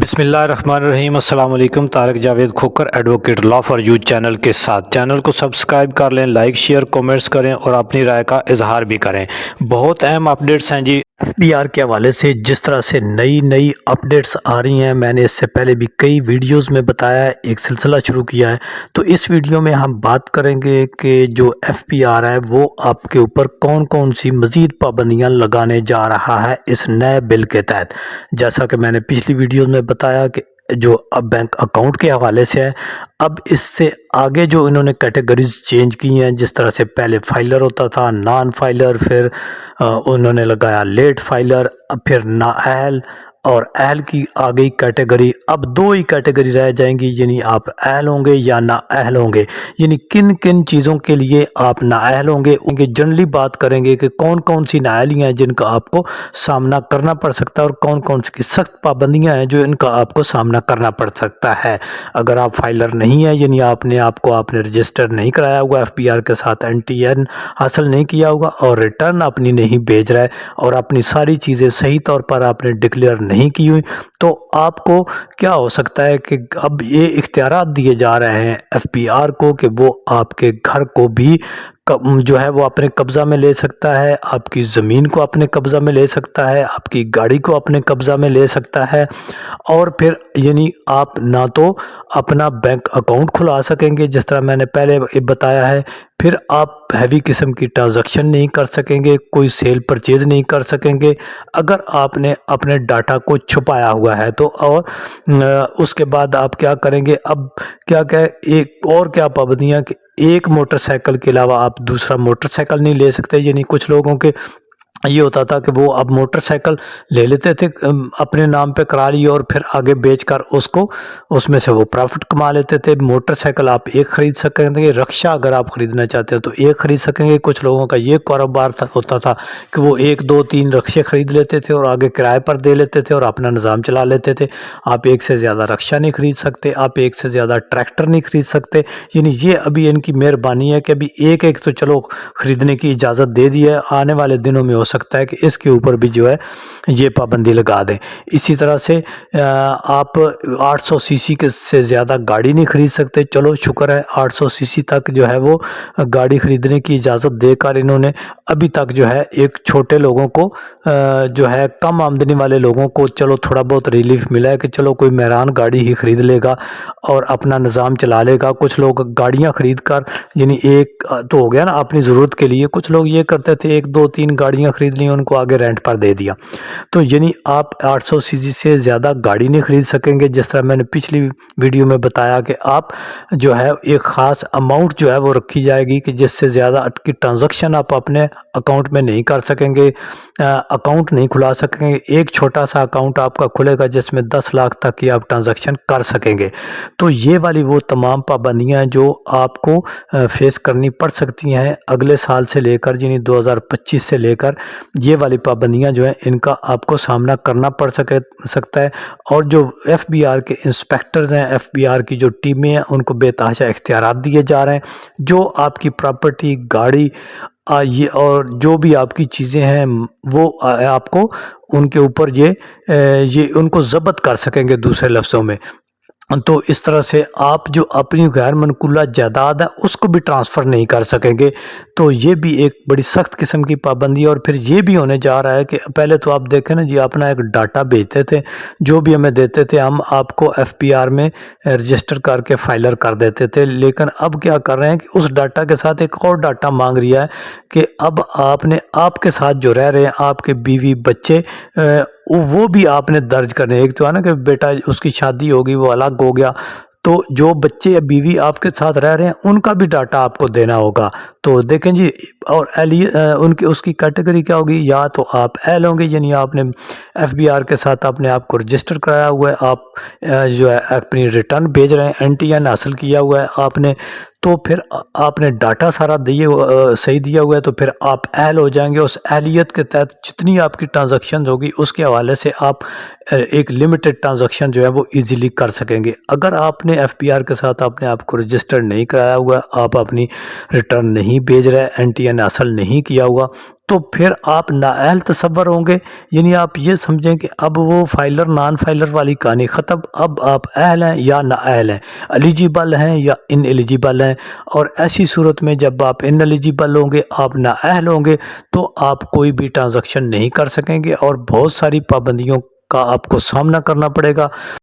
بسم اللہ الرحمن الرحیم۔ السلام علیکم۔ Tariq Javed Khokhar advocate law for you channel کے ساتھ چینل کو سبسکرائب کر لیں، لائک شیئر کومنٹس کریں اور اپنی رائے کا اظہار بھی کریں۔ بہت اہم اپڈیٹس ہیں جی ایف بی آر کے حوالے سے۔ جس طرح سے نئی اپڈیٹس آ رہی ہیں، میں نے اس سے پہلے بھی کئی ویڈیوز میں بتایا ہے، ایک سلسلہ شروع کیا ہے۔ تو اس ویڈیو میں ہم بات کریں گے کہ جو ایف بی آر ہے وہ آپ کے اوپر کون کون سی مزید پابندیاں لگانے جا رہا ہے اس نئے بل کے تحت۔ جیسا کہ میں نے پچھلی ویڈیوز میں بتایا کہ جو اب بینک اکاؤنٹ کے حوالے سے ہے، اب اس سے آگے جو انہوں نے کیٹیگریز چینج کی ہیں، جس طرح سے پہلے فائلر ہوتا تھا، نان فائلر، پھر انہوں نے لگایا لیٹ فائلر، اب پھر نااہل اور اہل کی آ گئی کیٹیگری۔ اب دو ہی کیٹیگری رہ جائیں گی، یعنی آپ اہل ہوں گے یا نااہل ہوں گے۔ یعنی کن کن چیزوں کے لیے آپ نااہل ہوں گے، ان کی جنرلی بات کریں گے کہ کون کون سی نااہلیاں ہیں جن کا آپ کو سامنا کرنا پڑ سکتا ہے، اور کون کون سی سخت پابندیاں ہیں جو ان کا آپ کو سامنا کرنا پڑ سکتا ہے۔ اگر آپ فائلر نہیں ہیں، یعنی آپ نے رجسٹر نہیں کرایا ہوگا ایف بی آر کے ساتھ، این ٹی این حاصل نہیں کیا ہوگا، اور ریٹرن اپنی نہیں بھیج رہے، اور اپنی ساری چیزیں صحیح طور پر آپ نے ڈکلیئر نہیں کی ہوئی، تو آپ کو کیا ہو سکتا ہے کہ اب یہ اختیارات دیے جا رہے ہیں ایف بی آر کو کہ وہ آپ کے گھر کو بھی جو ہے وہ اپنے قبضہ میں لے سکتا ہے، آپ کی زمین کو اپنے قبضہ میں لے سکتا ہے، آپ کی گاڑی کو اپنے قبضہ میں لے سکتا ہے، اور پھر یعنی آپ نہ تو اپنا بینک اکاؤنٹ کھلا سکیں گے جس طرح میں نے پہلے بتایا ہے، پھر آپ ہیوی قسم کی ٹرانزیکشن نہیں کر سکیں گے، کوئی سیل پرچیز نہیں کر سکیں گے اگر آپ نے اپنے ڈاٹا کو چھپایا ہوا ہے تو۔ اور اس کے بعد آپ کیا کریں گے، اب ایک اور کیا پابندیاں کہ ایک موٹر سائیکل کے علاوہ آپ دوسرا موٹر سائیکل نہیں لے سکتے۔ یعنی کچھ لوگوں کے یہ ہوتا تھا کہ وہ اب موٹر سائیکل لے لیتے تھے، اپنے نام پہ کرا لی اور پھر آگے بیچ کر اس میں سے وہ پرافٹ کما لیتے تھے۔ موٹر سائیکل آپ ایک خرید سکیں گے، رکشہ اگر آپ خریدنا چاہتے ہیں تو ایک خرید سکیں گے۔ کچھ لوگوں کا یہ کاروبار ہوتا تھا کہ وہ 1 2 3 رکشے خرید لیتے تھے اور آگے کرائے پر دے لیتے تھے اور اپنا نظام چلا لیتے تھے۔ آپ ایک سے زیادہ رکشہ نہیں خرید سکتے، آپ ایک سے زیادہ ٹریکٹر نہیں خرید سکتے۔ یعنی یہ ابھی ان کی مہربانی ہے کہ ابھی ایک تو چلو خریدنے کی اجازت دے دی ہے، آنے والے دنوں میں ہو سکتا ہے کہ اس کے اوپر بھی جو ہے یہ پابندی لگا دیں۔ اسی طرح سے آپ 800 سی سی سے زیادہ گاڑی نہیں خرید سکتے۔ چلو شکر ہے 800 سی سی تک جو ہے وہ گاڑی خریدنے کی اجازت دے کر انہوں نے ابھی تک جو ہے ایک چھوٹے لوگوں کو جو ہے کم آمدنی والے لوگوں کو چلو تھوڑا بہت ریلیف ملا ہے کہ چلو کوئی مہران گاڑی ہی خرید لے گا اور اپنا نظام چلا لے گا۔ کچھ لوگ گاڑیاں خرید کر یعنی ایک تو ہو گیا نا اپنی ضرورت کے لیے، کچھ لوگ یہ کرتے تھے 1 2 3 گاڑیاں خرید لیں، ان کو آگے رینٹ پر دے دیا۔ تو یعنی آپ 800 سی سی سے زیادہ گاڑی نہیں خرید سکیں گے، جس طرح میں نے پچھلی ویڈیو میں بتایا کہ آپ جو ہے ایک خاص اماؤنٹ جو ہے وہ رکھی جائے گی کہ جس سے زیادہ کی ٹرانزیکشن آپ اپنے اکاؤنٹ میں نہیں کر سکیں گے، اکاؤنٹ نہیں کھلا سکیں گے۔ ایک چھوٹا سا اکاؤنٹ آپ کا کھلے گا جس میں 10 لاکھ تک کی آپ ٹرانزیکشن کر سکیں گے۔ تو یہ والی وہ تمام پابندیاں ہیں جو آپ کو فیس کرنی پڑ سکتی ہیں اگلے سال سے لے کر، یعنی 2025 سے لے کر یہ والی پابندیاں جو ہیں ان کا آپ کو سامنا کرنا پڑ سکتا ہے۔ اور جو ایف بی آر کے انسپیکٹرز ہیں، ایف بی آر کی جو ٹیمیں ہیں، ان کو بے تحاشا اختیارات دیے جا رہے ہیں۔ جو آپ کی پراپرٹی، گاڑی یہ اور جو بھی آپ کی چیزیں ہیں وہ آپ کو ان کے اوپر یہ ان کو ضبط کر سکیں گے دوسرے لفظوں میں۔ تو اس طرح سے آپ جو اپنی غیر منقولہ جائیداد ہے اس کو بھی ٹرانسفر نہیں کر سکیں گے۔ تو یہ بھی ایک بڑی سخت قسم کی پابندی ہے۔ اور پھر یہ بھی ہونے جا رہا ہے کہ پہلے تو آپ دیکھیں نا جی، اپنا ایک ڈاٹا بھیجتے تھے، جو بھی ہمیں دیتے تھے ہم آپ کو ایف پی آر میں رجسٹر کر کے فائلر کر دیتے تھے، لیکن اب کیا کر رہے ہیں کہ اس ڈاٹا کے ساتھ ایک اور ڈاٹا مانگ رہا ہے کہ اب آپ کے ساتھ جو رہ رہے ہیں، آپ کے بیوی بچے، وہ بھی آپ نے درج کرنے۔ ایک تو ہے نا کہ بیٹا اس کی شادی ہوگی وہ الگ ہو گیا، تو جو بچے یا بیوی آپ کے ساتھ رہ رہے ہیں ان کا بھی ڈاٹا آپ کو دینا ہوگا۔ تو دیکھیں جی، اور اس کی کیٹیگری کیا ہوگی، یا تو آپ اہل ہوں گے، یعنی آپ نے ایف بی آر کے ساتھ اپنے آپ کو رجسٹر کرایا ہوا ہے، آپ جو ہے اپنی ریٹرن بھیج رہے ہیں، این ٹی این حاصل کیا ہوا ہے آپ نے، تو پھر آپ نے ڈاٹا سارا صحیح دیا ہوا ہے، تو پھر آپ اہل ہو جائیں گے۔ اس اہلیت کے تحت جتنی آپ کی ٹرانزیکشن ہوگی اس کے حوالے سے آپ ایک لمیٹڈ ٹرانزیکشن جو ہے وہ ایزیلی کر سکیں گے۔ اگر آپ نے ایف پی آر کے ساتھ اپنے آپ کو رجسٹر نہیں کرایا ہوا، آپ اپنی ریٹرن نہیں بھیج رہے، این ٹی این حاصل نہیں کیا ہوا، تو پھر آپ نااہل تصور ہوں گے. یعنی آپ یہ سمجھیں کہ اب وہ فائلر نان فائلر والی کہانی ختم. اب آپ اہل ہیں یا نااہل ہیں, ایلیجیبل ہیں یا ان ایلیجیبل ہیں. اور ایسی صورت میں جب آپ ان ایلیجیبل ہوں گے, آپ نااہل ہوں گے, تو آپ کوئی بھی ٹرانزیکشن نہیں کر سکیں گے اور بہت ساری پابندیوں کا آپ کو سامنا کرنا پڑے گا.